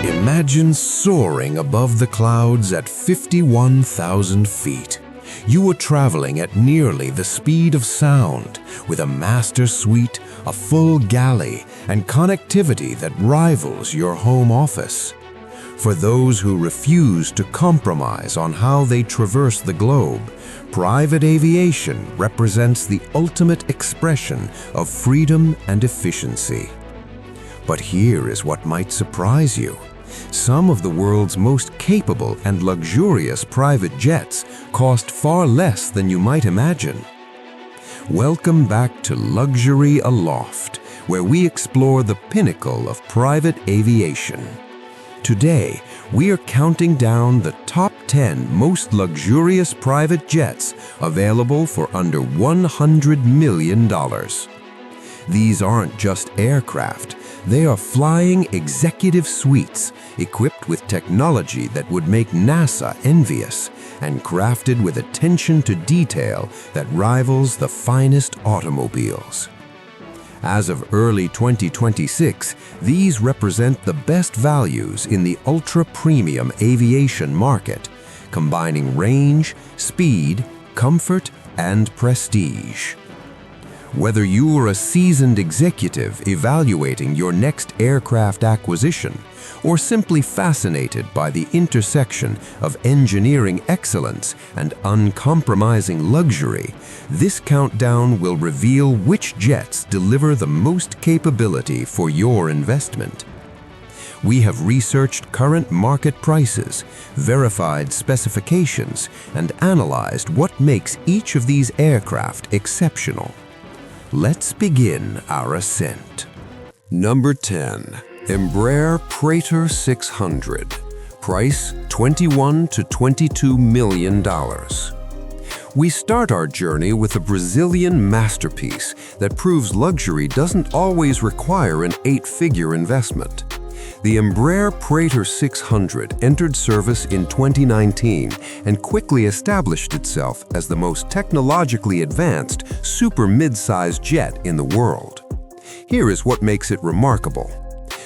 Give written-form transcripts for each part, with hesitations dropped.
Imagine soaring above the clouds at 51,000 feet. You are traveling at nearly the speed of sound, with a master suite, a full galley, and connectivity that rivals your home office. For those who refuse to compromise on how they traverse the globe, private aviation represents the ultimate expression of freedom and efficiency. But here is what might surprise you. Some of the world's most capable and luxurious private jets cost far less than you might imagine. Welcome back to Luxury Aloft, where we explore the pinnacle of private aviation. Today, we are counting down the top 10 most luxurious private jets available for under $100 million. These aren't just aircraft. They are flying executive suites equipped with technology that would make NASA envious and crafted with attention to detail that rivals the finest automobiles. As of early 2026, these represent the best values in the ultra-premium aviation market, combining range, speed, comfort, and prestige. Whether you are a seasoned executive evaluating your next aircraft acquisition, or simply fascinated by the intersection of engineering excellence and uncompromising luxury, this countdown will reveal which jets deliver the most capability for your investment. We have researched current market prices, verified specifications, and analyzed what makes each of these aircraft exceptional. Let's begin our ascent. Number 10. Embraer Praetor 600. Price $21 to $22 million. We start our journey with a Brazilian masterpiece that proves luxury doesn't always require an 8-figure investment. The Embraer Praetor 600 entered service in 2019 and quickly established itself as the most technologically advanced super mid-size jet in the world. Here is what makes it remarkable.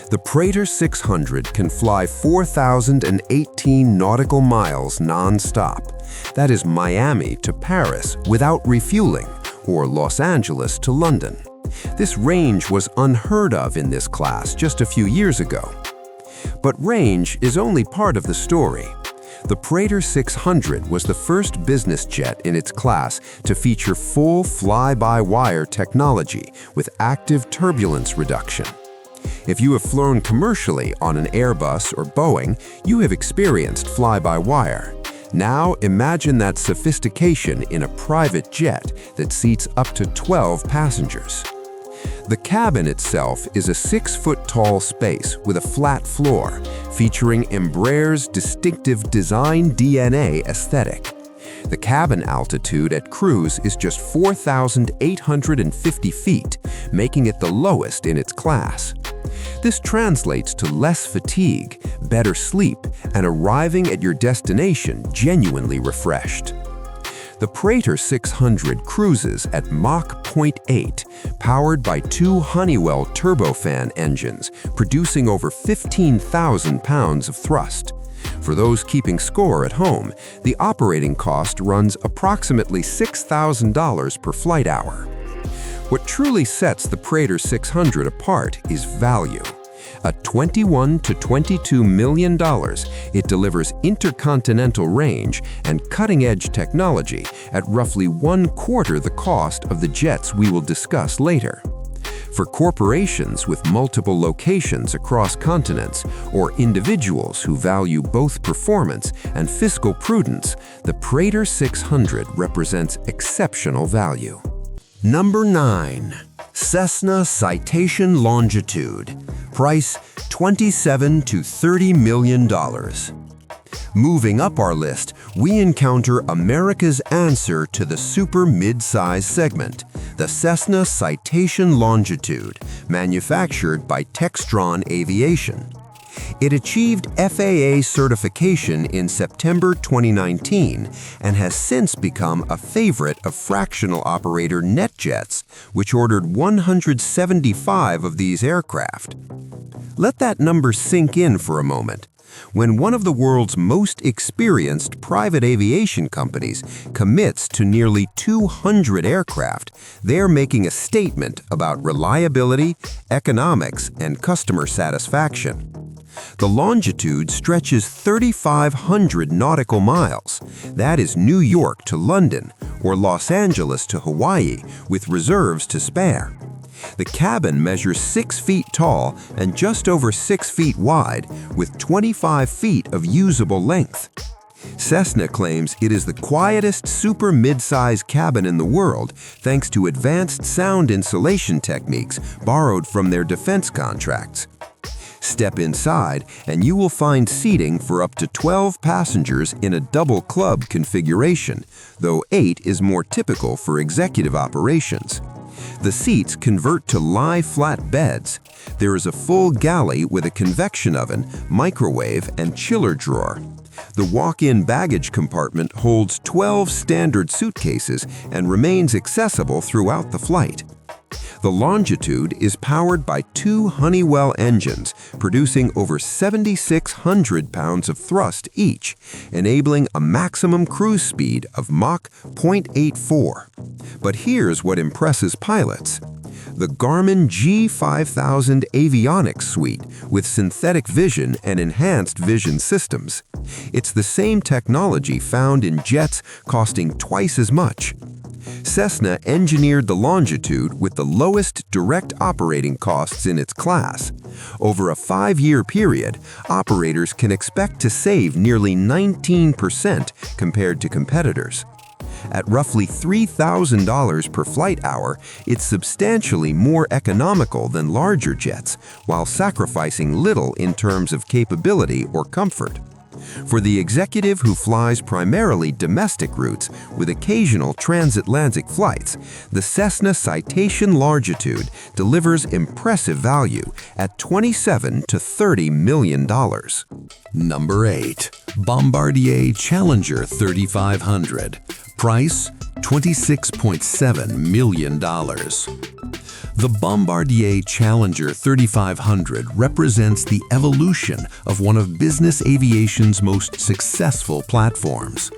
The Praetor 600 can fly 4,018 nautical miles non-stop. That is Miami to Paris without refueling, or Los Angeles to London. This range was unheard of in this class just a few years ago. But range is only part of the story. The Praetor 600 was the first business jet in its class to feature full fly-by-wire technology with active turbulence reduction. If you have flown commercially on an Airbus or Boeing, you have experienced fly-by-wire. Now imagine that sophistication in a private jet that seats up to 12 passengers. The cabin itself is a 6-foot-tall space with a flat floor, featuring Embraer's distinctive design DNA aesthetic. The cabin altitude at cruise is just 4,850 feet, making it the lowest in its class. This translates to less fatigue, better sleep, and arriving at your destination genuinely refreshed. The Praetor 600 cruises at Mach 0.8, powered by 2 Honeywell turbofan engines, producing over 15,000 pounds of thrust. For those keeping score at home, the operating cost runs approximately $6,000 per flight hour. What truly sets the Praetor 600 apart is value. At $21 to $22 million, it delivers intercontinental range and cutting-edge technology at roughly 1/4 the cost of the jets we will discuss later. For corporations with multiple locations across continents or individuals who value both performance and fiscal prudence, the Praetor 600 represents exceptional value. Number 9. Cessna Citation Longitude. Price $27 to $30 million. Moving up our list, we encounter America's answer to the super mid-size segment, the Cessna Citation Longitude, manufactured by Textron Aviation. It achieved FAA certification in September 2019 and has since become a favorite of fractional operator NetJets, which ordered 175 of these aircraft. Let that number sink in for a moment. When one of the world's most experienced private aviation companies commits to nearly 200 aircraft, they are making a statement about reliability, economics, and customer satisfaction. The Longitude stretches 3,500 nautical miles. That is New York to London or Los Angeles to Hawaii, with reserves to spare. The cabin measures 6 feet tall and just over 6 feet wide, with 25 feet of usable length. Cessna claims it is the quietest super mid-size cabin in the world thanks to advanced sound insulation techniques borrowed from their defense contracts. Step inside and you will find seating for up to 12 passengers in a double club configuration, though 8 is more typical for executive operations. The seats convert to lie-flat beds. There is a full galley with a convection oven, microwave, and chiller drawer. The walk-in baggage compartment holds 12 standard suitcases and remains accessible throughout the flight. The Longitude is powered by 2 Honeywell engines, producing over 7,600 pounds of thrust each, enabling a maximum cruise speed of Mach 0.84. But here's what impresses pilots. The Garmin G5000 avionics suite with synthetic vision and enhanced vision systems. It's the same technology found in jets costing twice as much. Cessna engineered the Longitude with the lowest direct operating costs in its class. Over a 5-year period, operators can expect to save nearly 19% compared to competitors. At roughly $3,000 per flight hour, it's substantially more economical than larger jets, while sacrificing little in terms of capability or comfort. For the executive who flies primarily domestic routes with occasional transatlantic flights, the Cessna Citation Longitude delivers impressive value at $27 to $30 million. Number 8. Bombardier Challenger 3500. Price $26.7 million. The Bombardier Challenger 3500 represents the evolution of one of business aviation's most successful platforms.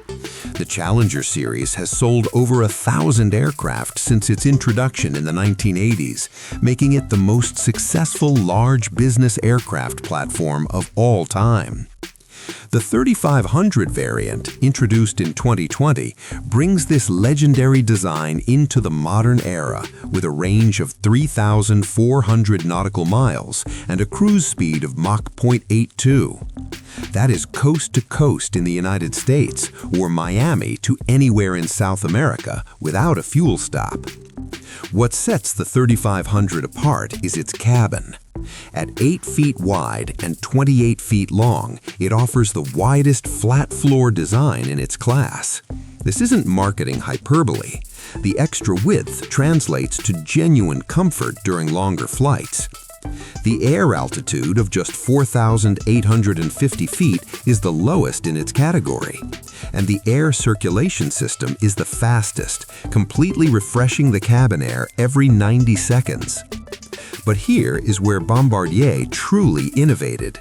The Challenger series has sold over 1,000 aircraft since its introduction in the 1980s, making it the most successful large business aircraft platform of all time. The 3500 variant, introduced in 2020, brings this legendary design into the modern era with a range of 3,400 nautical miles and a cruise speed of Mach 0.82. That is coast to coast in the United States or Miami to anywhere in South America without a fuel stop. What sets the 3500 apart is its cabin. At 8 feet wide and 28 feet long, it offers the widest flat-floor design in its class. This isn't marketing hyperbole. The extra width translates to genuine comfort during longer flights. The air altitude of just 4,850 feet is the lowest in its category, and the air circulation system is the fastest, completely refreshing the cabin air every 90 seconds. But here is where Bombardier truly innovated.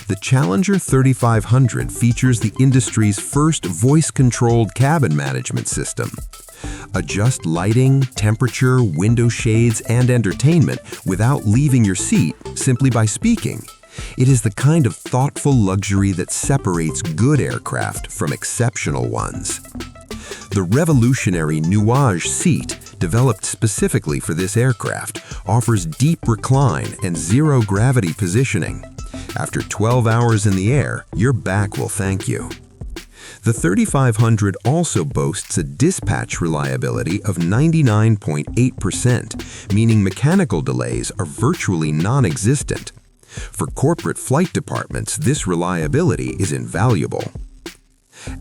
The Challenger 3500 features the industry's first voice-controlled cabin management system. Adjust lighting, temperature, window shades, and entertainment without leaving your seat simply by speaking. It is the kind of thoughtful luxury that separates good aircraft from exceptional ones. The revolutionary Nuage seat, developed specifically for this aircraft, offers deep recline and zero-gravity positioning. After 12 hours in the air, your back will thank you. The 3500 also boasts a dispatch reliability of 99.8%, meaning mechanical delays are virtually non-existent. For corporate flight departments, this reliability is invaluable.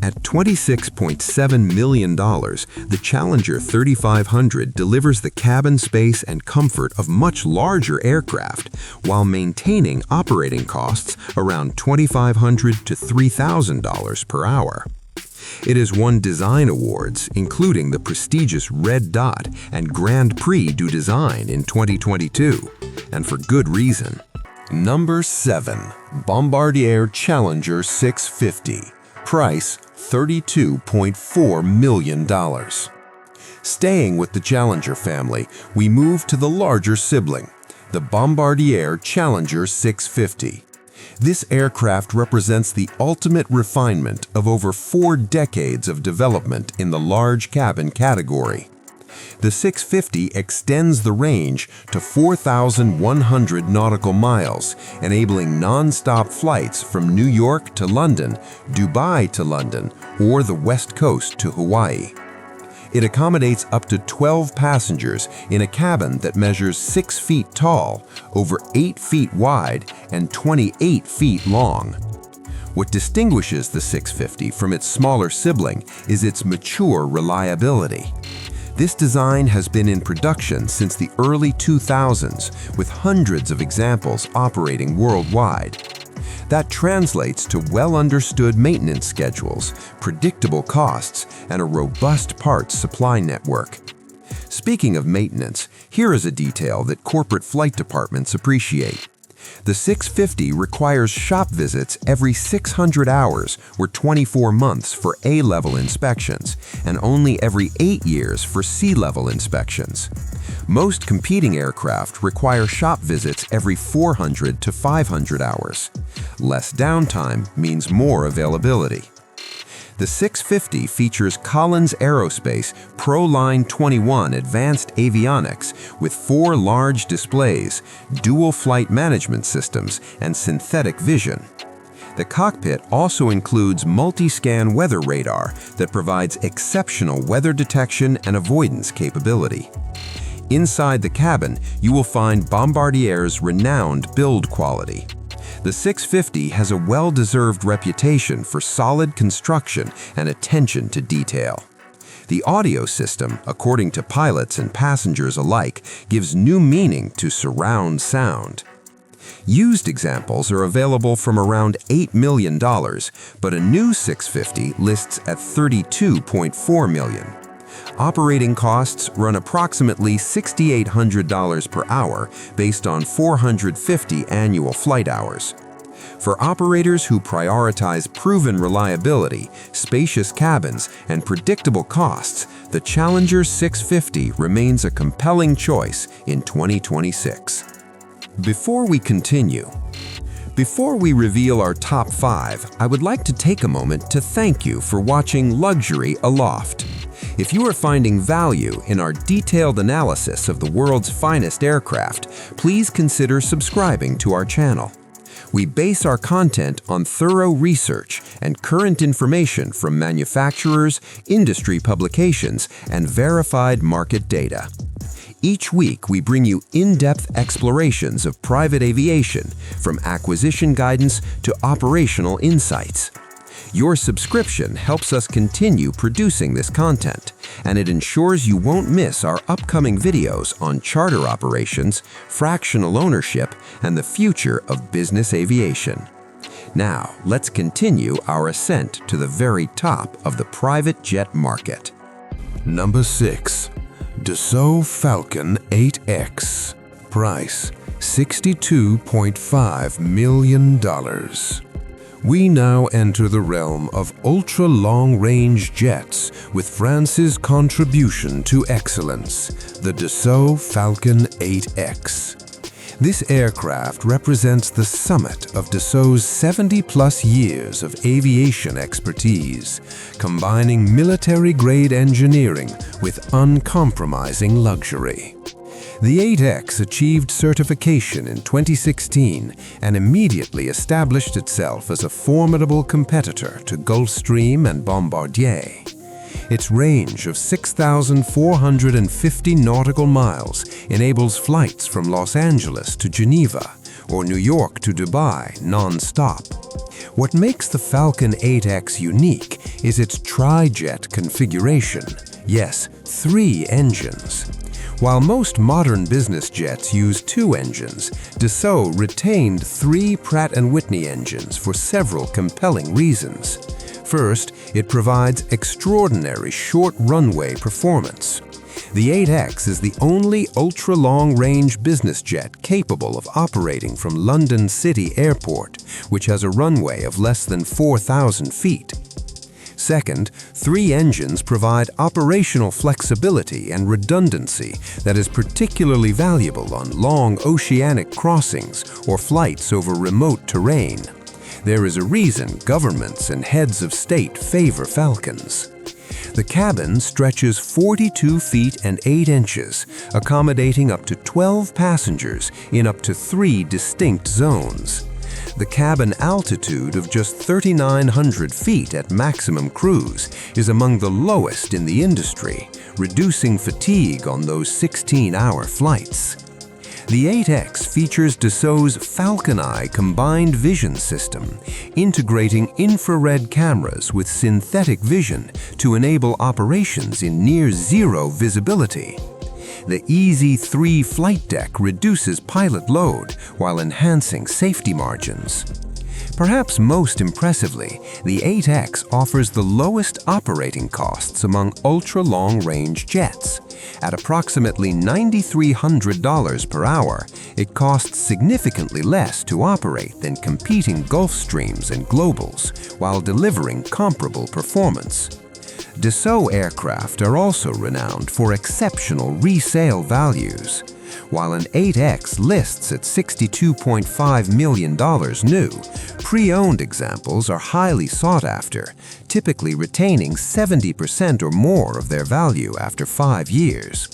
At $26.7 million, the Challenger 3500 delivers the cabin space and comfort of much larger aircraft while maintaining operating costs around $2,500 to $3,000 per hour. It has won design awards, including the prestigious Red Dot and Grand Prix du Design in 2022, and for good reason. Number 7. Bombardier Challenger 650. Price $32.4 million. Staying with the Challenger family, we move to the larger sibling, the Bombardier Challenger 650. This aircraft represents the ultimate refinement of over 4 decades of development in the large cabin category. The 650 extends the range to 4,100 nautical miles, enabling non-stop flights from New York to London, Dubai to London, or the West Coast to Hawaii. It accommodates up to 12 passengers in a cabin that measures 6 feet tall, over 8 feet wide, and 28 feet long. What distinguishes the 650 from its smaller sibling is its mature reliability. This design has been in production since the early 2000s, with hundreds of examples operating worldwide. That translates to well-understood maintenance schedules, predictable costs, and a robust parts supply network. Speaking of maintenance, here is a detail that corporate flight departments appreciate. The 650 requires shop visits every 600 hours or 24 months for A-level inspections, and only every 8 years for C-level inspections. Most competing aircraft require shop visits every 400 to 500 hours. Less downtime means more availability. The 650 features Collins Aerospace ProLine 21 advanced avionics with 4 large displays, dual flight management systems, and synthetic vision. The cockpit also includes multi-scan weather radar that provides exceptional weather detection and avoidance capability. Inside the cabin, you will find Bombardier's renowned build quality. The 650 has a well-deserved reputation for solid construction and attention to detail. The audio system, according to pilots and passengers alike, gives new meaning to surround sound. Used examples are available from around $8 million, but a new 650 lists at $32.4 million. Operating costs run approximately $6,800 per hour based on 450 annual flight hours. For operators who prioritize proven reliability, spacious cabins, and predictable costs, the Challenger 650 remains a compelling choice in 2026. Before we continue, before we reveal our top 5, I would like to take a moment to thank you for watching Luxury Aloft. If you are finding value in our detailed analysis of the world's finest aircraft, please consider subscribing to our channel. We base our content on thorough research and current information from manufacturers, industry publications, and verified market data. Each week, we bring you in-depth explorations of private aviation, from acquisition guidance to operational insights. Your subscription helps us continue producing this content, and it ensures you won't miss our upcoming videos on charter operations, fractional ownership, and the future of business aviation. Now, let's continue our ascent to the very top of the private jet market. Number 6. Dassault Falcon 8X. Price $62.5 million. We now enter the realm of ultra-long-range jets with France's contribution to excellence, the Dassault Falcon 8X. This aircraft represents the summit of Dassault's 70-plus years of aviation expertise, combining military-grade engineering with uncompromising luxury. The 8X achieved certification in 2016 and immediately established itself as a formidable competitor to Gulfstream and Bombardier. Its range of 6,450 nautical miles enables flights from Los Angeles to Geneva or New York to Dubai non-stop. What makes the Falcon 8X unique is its tri-jet configuration. Yes, 3 engines. While most modern business jets use 2 engines, Dassault retained 3 Pratt & Whitney engines for several compelling reasons. First, it provides extraordinary short runway performance. The 8X is the only ultra-long-range business jet capable of operating from London City Airport, which has a runway of less than 4,000 feet. Second, 3 engines provide operational flexibility and redundancy that is particularly valuable on long oceanic crossings or flights over remote terrain. There is a reason governments and heads of state favor Falcons. The cabin stretches 42 feet and 8 inches, accommodating up to 12 passengers in up to 3 distinct zones. The cabin altitude of just 3,900 feet at maximum cruise is among the lowest in the industry, reducing fatigue on those 16-hour flights. The 8X features Dassault's Falcon Eye combined vision system, integrating infrared cameras with synthetic vision to enable operations in near-zero visibility. The EZ-3 flight deck reduces pilot load while enhancing safety margins. Perhaps most impressively, the 8X offers the lowest operating costs among ultra-long-range jets. At approximately $9,300 per hour, it costs significantly less to operate than competing Gulfstreams and Globals, while delivering comparable performance. Dassault aircraft are also renowned for exceptional resale values. While an 8X lists at $62.5 million new, pre-owned examples are highly sought after, typically retaining 70% or more of their value after 5 years.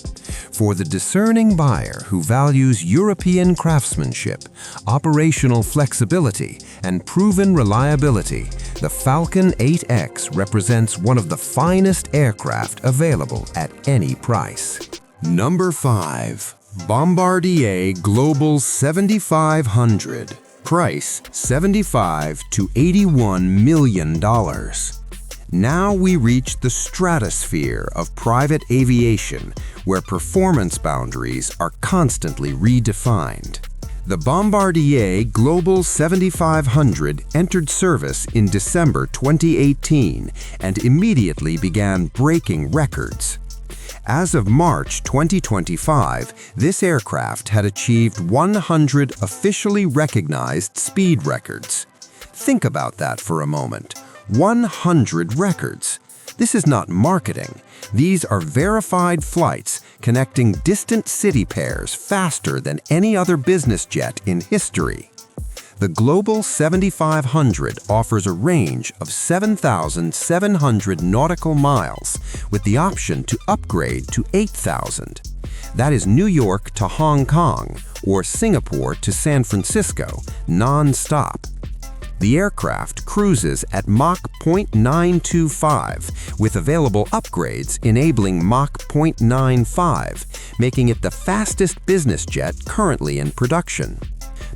For the discerning buyer who values European craftsmanship, operational flexibility, and proven reliability, the Falcon 8X represents one of the finest aircraft available at any price. Number 5. Bombardier Global 7500. Price $75 to $81 million. Now we reach the stratosphere of private aviation, where performance boundaries are constantly redefined. The Bombardier Global 7500 entered service in December 2018 and immediately began breaking records. As of March 2025, this aircraft had achieved 100 officially recognized speed records. Think about that for a moment. 100 records. This is not marketing. These are verified flights connecting distant city pairs faster than any other business jet in history. The Global 7500 offers a range of 7,700 nautical miles with the option to upgrade to 8,000. That is New York to Hong Kong or Singapore to San Francisco, non-stop. The aircraft cruises at Mach 0.925 with available upgrades enabling Mach 0.95, making it the fastest business jet currently in production.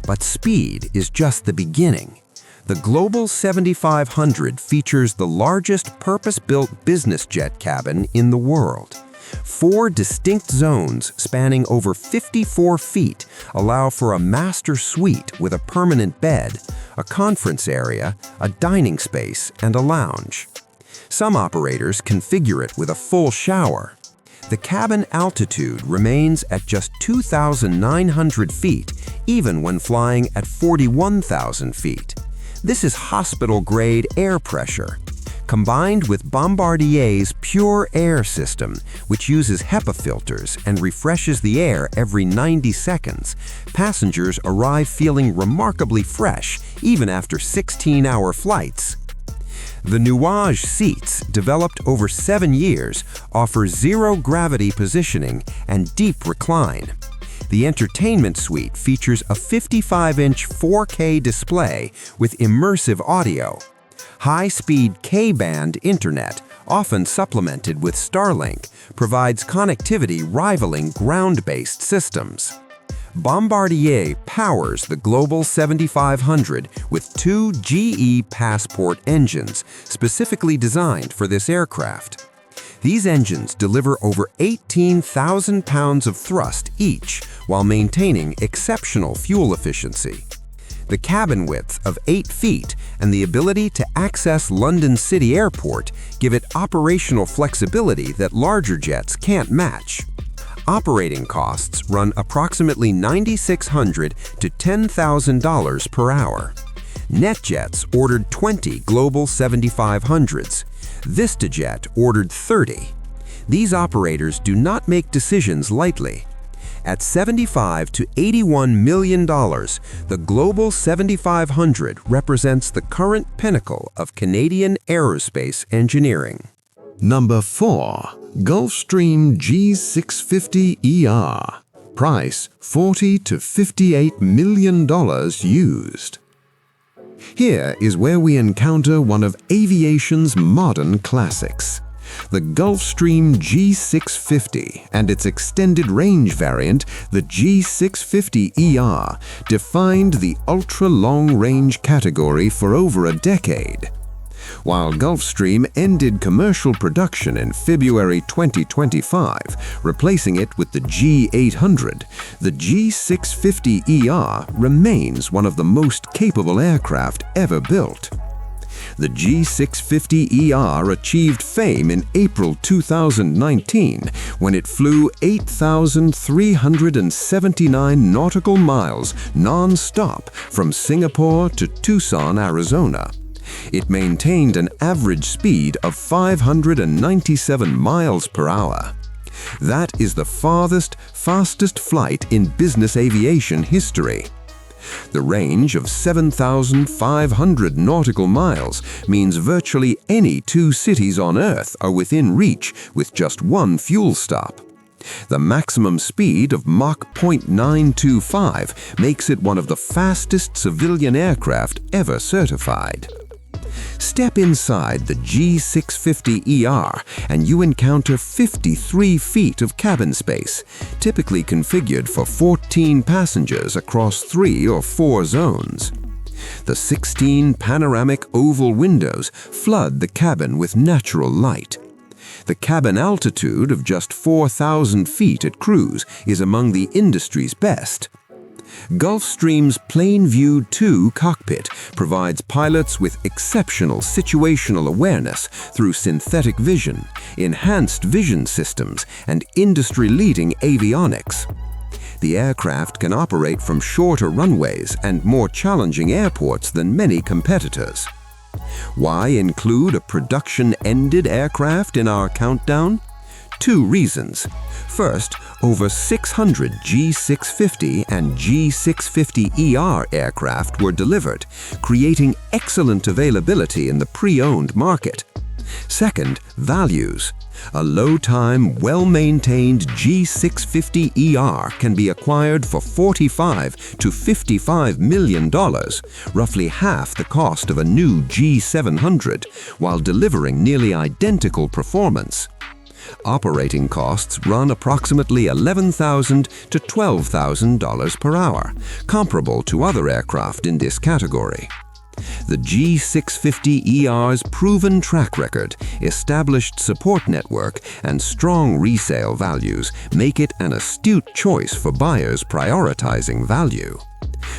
But speed is just the beginning. The Global 7500 features the largest purpose-built business jet cabin in the world. 4 distinct zones spanning over 54 feet allow for a master suite with a permanent bed, a conference area, a dining space, and a lounge. Some operators configure it with a full shower. The cabin altitude remains at just 2,900 feet, even when flying at 41,000 feet. This is hospital-grade air pressure. Combined with Bombardier's Pure Air system, which uses HEPA filters and refreshes the air every 90 seconds, passengers arrive feeling remarkably fresh even after 16-hour flights. The Nuage seats, developed over 7 years, offer zero-gravity positioning and deep recline. The entertainment suite features a 55-inch 4K display with immersive audio. High-speed K-band internet, often supplemented with Starlink, provides connectivity rivaling ground-based systems. Bombardier powers the Global 7500 with two GE Passport engines specifically designed for this aircraft. These engines deliver over 18,000 pounds of thrust each while maintaining exceptional fuel efficiency. The cabin width of 8 feet and the ability to access London City Airport give it operational flexibility that larger jets can't match. Operating costs run approximately $9,600 to $10,000 per hour. NetJets ordered 20 Global 7500s. VistaJet ordered 30. These operators do not make decisions lightly. At $75 to $81 million, the Global 7500 represents the current pinnacle of Canadian aerospace engineering. Number 4. Gulfstream G650ER. Price $40 to $58 million used. Here is where we encounter one of aviation's modern classics. The Gulfstream G650 and its extended range variant, the G650ER, defined the ultra-long-range category for over a decade. While Gulfstream ended commercial production in February 2025, replacing it with the G800, the G650ER remains one of the most capable aircraft ever built. The G650ER achieved fame in April 2019 when it flew 8,379 nautical miles non-stop from Singapore to Tucson, Arizona. It maintained an average speed of 597 miles per hour. That is the fastest flight in business aviation history. The range of 7,500 nautical miles means virtually any two cities on Earth are within reach with just one fuel stop. The maximum speed of Mach 0.925 makes it one of the fastest civilian aircraft ever certified. Step inside the G650ER and you encounter 53 feet of cabin space, typically configured for 14 passengers across 3 or 4 zones. The 16 panoramic oval windows flood the cabin with natural light. The cabin altitude of just 4,000 feet at cruise is among the industry's best. Gulfstream's Plane View 2 cockpit provides pilots with exceptional situational awareness through synthetic vision, enhanced vision systems, and industry-leading avionics. The aircraft can operate from shorter runways and more challenging airports than many competitors. Why include a production-ended aircraft in our countdown? 2 reasons. First, over 600 G650 and G650ER aircraft were delivered, creating excellent availability in the pre-owned market. Second, values. A low-time, well-maintained G650ER can be acquired for $45 to $55 million, roughly half the cost of a new G700, while delivering nearly identical performance. Operating costs run approximately $11,000 to $12,000 per hour, comparable to other aircraft in this category. The G650ER's proven track record, established support network, and strong resale values make it an astute choice for buyers prioritizing value.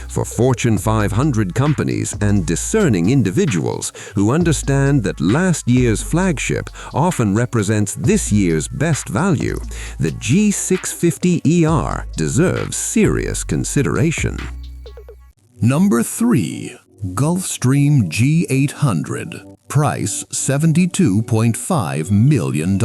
For Fortune 500 companies and discerning individuals who understand that last year's flagship often represents this year's best value, the G650ER deserves serious consideration. Number 3. Gulfstream G800. Price $72.5 million.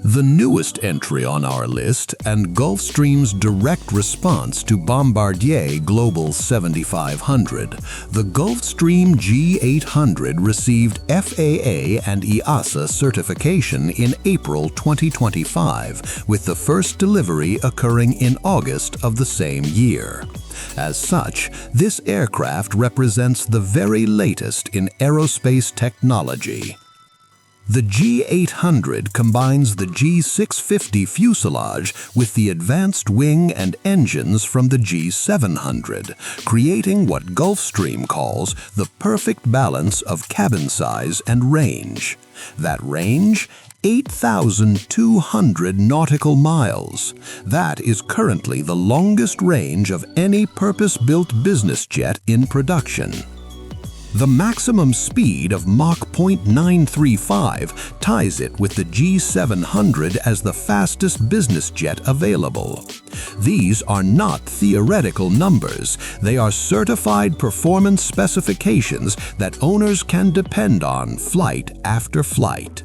The newest entry on our list and Gulfstream's direct response to Bombardier Global 7500, the Gulfstream G800 received FAA and EASA certification in April 2025, with the first delivery occurring in August of the same year. As such, this aircraft represents the very latest in aerospace technology. The G800 combines the G650 fuselage with the advanced wing and engines from the G700, creating what Gulfstream calls the perfect balance of cabin size and range. That range? 8,200 nautical miles. That is currently the longest range of any purpose-built business jet in production. The maximum speed of Mach 0.935 ties it with the G700 as the fastest business jet available. These are not theoretical numbers. They are certified performance specifications that owners can depend on flight after flight.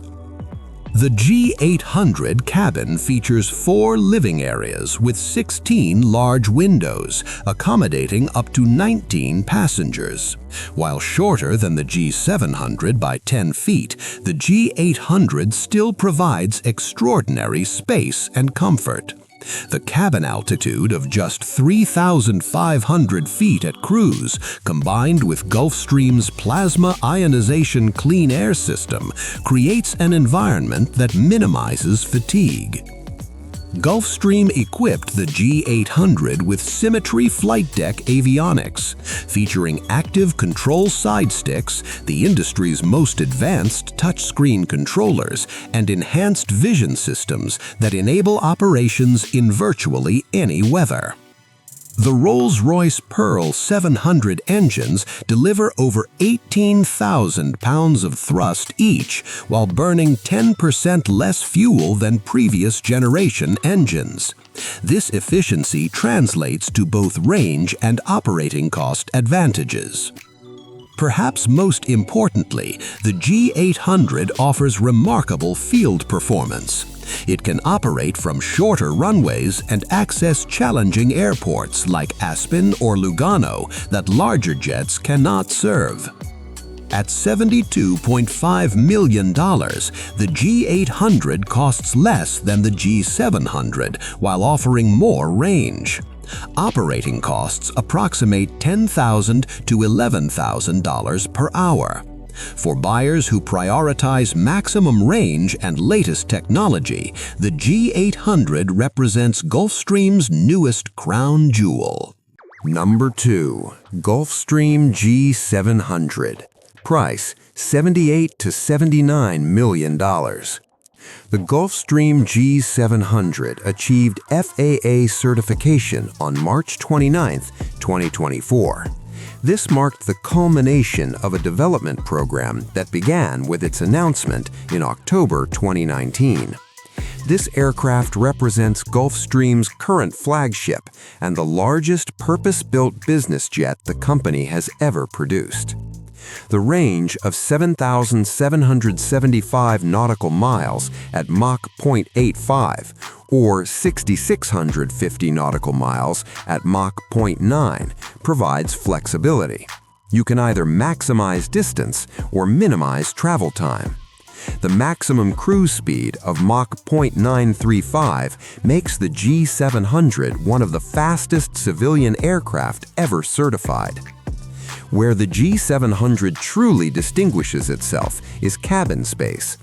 The G800 cabin features 4 living areas with 16 large windows, accommodating up to 19 passengers. While shorter than the G700 by 10 feet, the G800 still provides extraordinary space and comfort. The cabin altitude of just 3,500 feet at cruise, combined with Gulfstream's plasma ionization clean air system, creates an environment that minimizes fatigue. Gulfstream equipped the G800 with Symmetry flight deck avionics, featuring active control side sticks, the industry's most advanced touchscreen controllers, and enhanced vision systems that enable operations in virtually any weather. The Rolls-Royce Pearl 700 engines deliver over 18,000 pounds of thrust each, while burning 10% less fuel than previous generation engines. This efficiency translates to both range and operating cost advantages. Perhaps most importantly, the G800 offers remarkable field performance. It can operate from shorter runways and access challenging airports like Aspen or Lugano that larger jets cannot serve. At $72.5 million, the G800 costs less than the G700 while offering more range. Operating costs approximate $10,000 to $11,000 per hour. For buyers who prioritize maximum range and latest technology, the G800 represents Gulfstream's newest crown jewel. Number 2. Gulfstream G700. Price: $78 to $79 million. The Gulfstream G700 achieved FAA certification on March 29, 2024. This marked the culmination of a development program that began with its announcement in October 2019. This aircraft represents Gulfstream's current flagship and the largest purpose-built business jet the company has ever produced. The range of 7,775 nautical miles at Mach 0.85 or 6,650 nautical miles at Mach 0.9 provides flexibility. You can either maximize distance or minimize travel time. The maximum cruise speed of Mach 0.935 makes the G700 one of the fastest civilian aircraft ever certified. Where the G700 truly distinguishes itself is cabin space.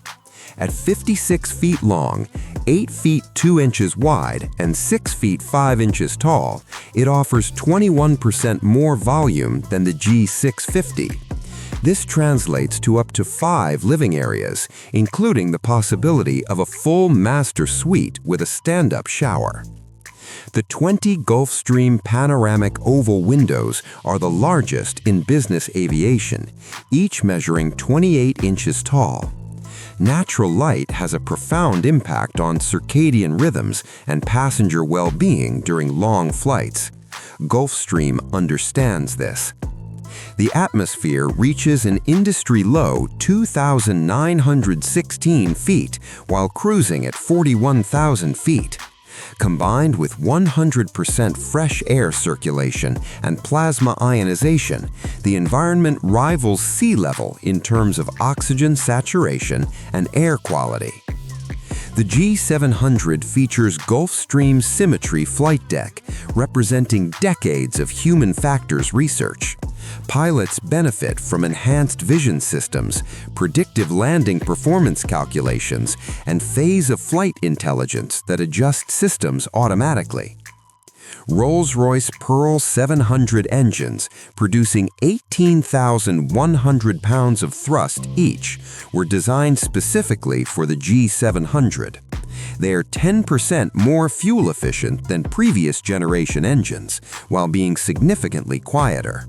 At 56 feet long, 8 feet 2 inches wide, and 6 feet 5 inches tall, it offers 21% more volume than the G650. This translates to up to 5 living areas, including the possibility of a full master suite with a stand-up shower. The 20 Gulfstream panoramic oval windows are the largest in business aviation, each measuring 28 inches tall. Natural light has a profound impact on circadian rhythms and passenger well-being during long flights. Gulfstream understands this. The atmosphere reaches an industry-low 2,916 feet while cruising at 41,000 feet. Combined with 100% fresh air circulation and plasma ionization, the environment rivals sea level in terms of oxygen saturation and air quality. The G700 features Gulfstream Symmetry flight deck, representing decades of human factors research. Pilots benefit from enhanced vision systems, predictive landing performance calculations, and phase-of-flight intelligence that adjusts systems automatically. Rolls-Royce Pearl 700 engines, producing 18,100 pounds of thrust each, were designed specifically for the G700. They are 10% more fuel efficient than previous generation engines, while being significantly quieter.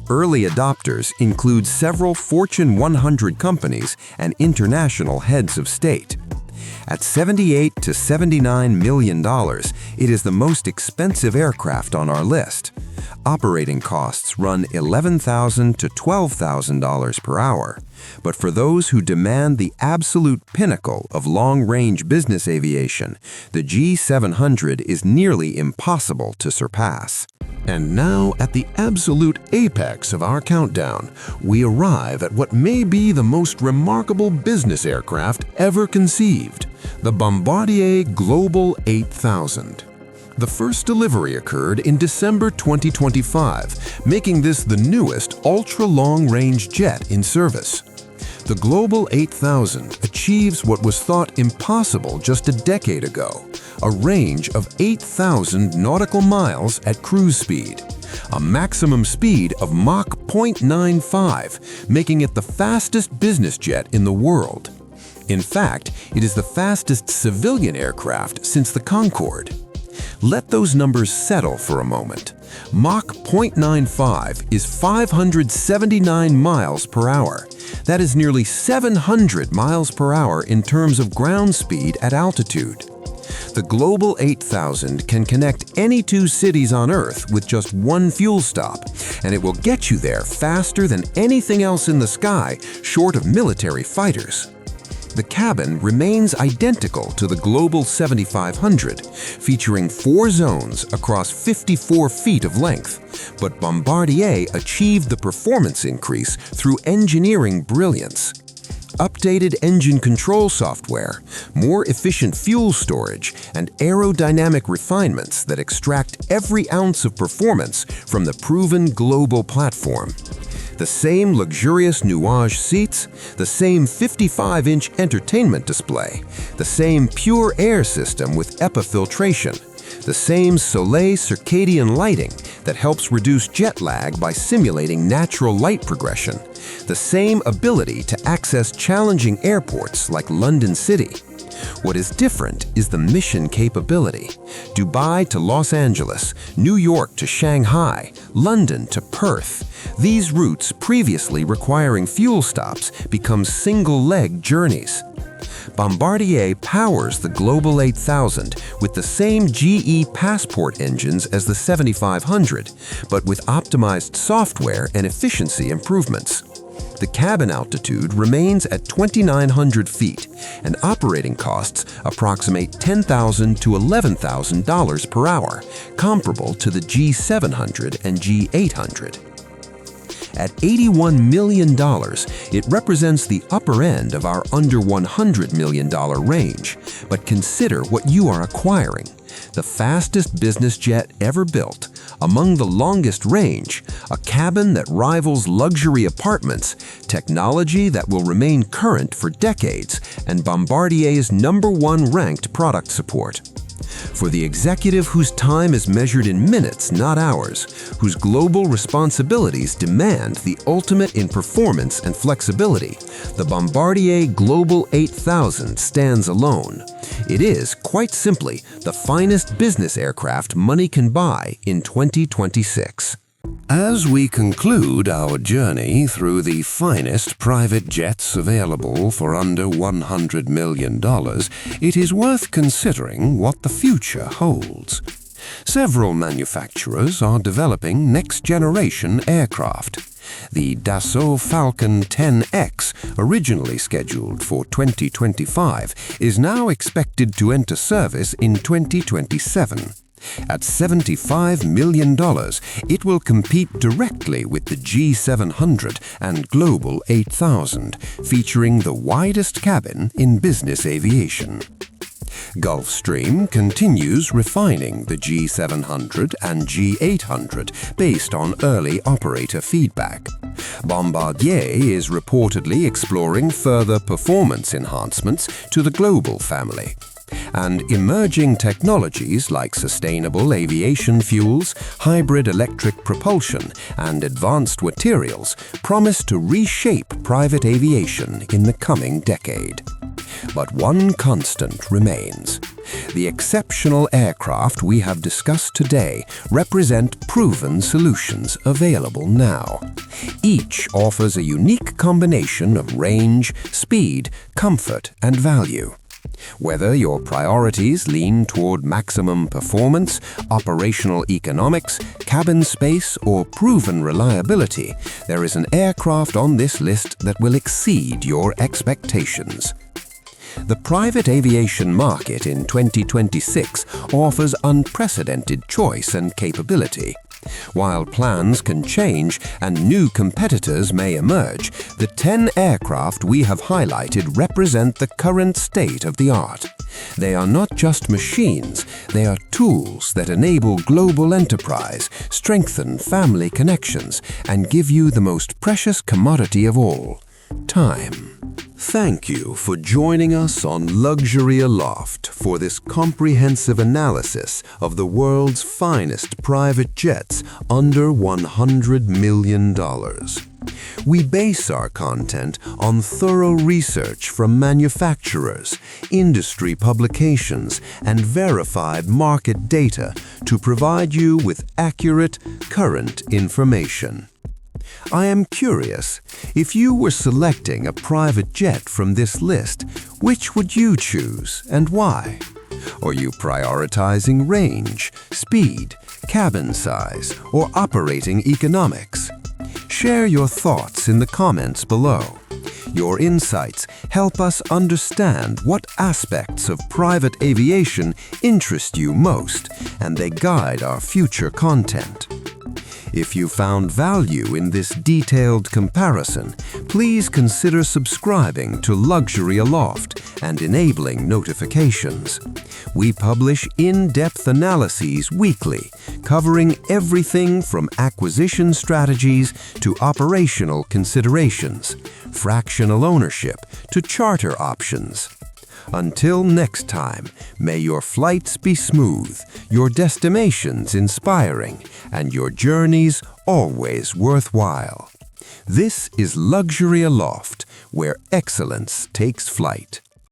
Early adopters include several Fortune 100 companies and international heads of state. At $78 to $79 million, it is the most expensive aircraft on our list. Operating costs run $11,000 to $12,000 per hour. But for those who demand the absolute pinnacle of long-range business aviation, the G700 is nearly impossible to surpass. And now, at the absolute apex of our countdown, we arrive at what may be the most remarkable business aircraft ever conceived, the Bombardier Global 8000. The first delivery occurred in December 2025, making this the newest ultra-long-range jet in service. The Global 8000 achieves what was thought impossible just a decade ago, a range of 8,000 nautical miles at cruise speed, a maximum speed of Mach 0.95, making it the fastest business jet in the world. In fact, it is the fastest civilian aircraft since the Concorde. Let those numbers settle for a moment. Mach 0.95 is 579 miles per hour. That is nearly 700 miles per hour in terms of ground speed at altitude. The Global 8000 can connect any two cities on Earth with just one fuel stop, and it will get you there faster than anything else in the sky, short of military fighters. The cabin remains identical to the Global 7500, featuring 4 zones across 54 feet of length, but Bombardier achieved the performance increase through engineering brilliance. Updated engine control software, more efficient fuel storage, and aerodynamic refinements that extract every ounce of performance from the proven Global platform. The same luxurious nuage seats, the same 55-inch entertainment display, the same pure air system with EPA filtration, the same Soleil circadian lighting that helps reduce jet lag by simulating natural light progression, the same ability to access challenging airports like London City. What is different is the mission capability. Dubai to Los Angeles, New York to Shanghai, London to Perth. These routes, previously requiring fuel stops, become single-leg journeys. Bombardier powers the Global 8000 with the same GE Passport engines as the 7500, but with optimized software and efficiency improvements. The cabin altitude remains at 2,900 feet, and operating costs approximate $10,000 to $11,000 per hour, comparable to the G700 and G800. At $81 million, it represents the upper end of our under $100 million range. But consider what you are acquiring. The fastest business jet ever built, among the longest range, a cabin that rivals luxury apartments, technology that will remain current for decades, and Bombardier's #1 ranked product support. For the executive whose time is measured in minutes, not hours, whose global responsibilities demand the ultimate in performance and flexibility, the Bombardier Global 8000 stands alone. It is, quite simply, the finest business aircraft money can buy in 2026. As we conclude our journey through the finest private jets available for under $100 million, it is worth considering what the future holds. Several manufacturers are developing next-generation aircraft. The Dassault Falcon 10X, originally scheduled for 2025, is now expected to enter service in 2027. At $75 million, it will compete directly with the G700 and Global 8000, featuring the widest cabin in business aviation. Gulfstream continues refining the G700 and G800 based on early operator feedback. Bombardier is reportedly exploring further performance enhancements to the Global family. And emerging technologies like sustainable aviation fuels, hybrid electric propulsion, and advanced materials promise to reshape private aviation in the coming decade. But one constant remains. The exceptional aircraft we have discussed today represent proven solutions available now. Each offers a unique combination of range, speed, comfort, and value. Whether your priorities lean toward maximum performance, operational economics, cabin space, or proven reliability, there is an aircraft on this list that will exceed your expectations. The private aviation market in 2026 offers unprecedented choice and capability. While plans can change and new competitors may emerge, the 10 aircraft we have highlighted represent the current state of the art. They are not just machines, they are tools that enable global enterprise, strengthen family connections, and give you the most precious commodity of all, time. Thank you for joining us on Luxury Aloft for this comprehensive analysis of the world's finest private jets under $100 million. We base our content on thorough research from manufacturers, industry publications, and verified market data to provide you with accurate, current information. I am curious, if you were selecting a private jet from this list, which would you choose and why? Are you prioritizing range, speed, cabin size, or operating economics? Share your thoughts in the comments below. Your insights help us understand what aspects of private aviation interest you most, and they guide our future content. If you found value in this detailed comparison, please consider subscribing to Luxury Aloft and enabling notifications. We publish in-depth analyses weekly, covering everything from acquisition strategies to operational considerations, fractional ownership to charter options. Until next time, may your flights be smooth, your destinations inspiring, and your journeys always worthwhile. This is Luxury Aloft, where excellence takes flight.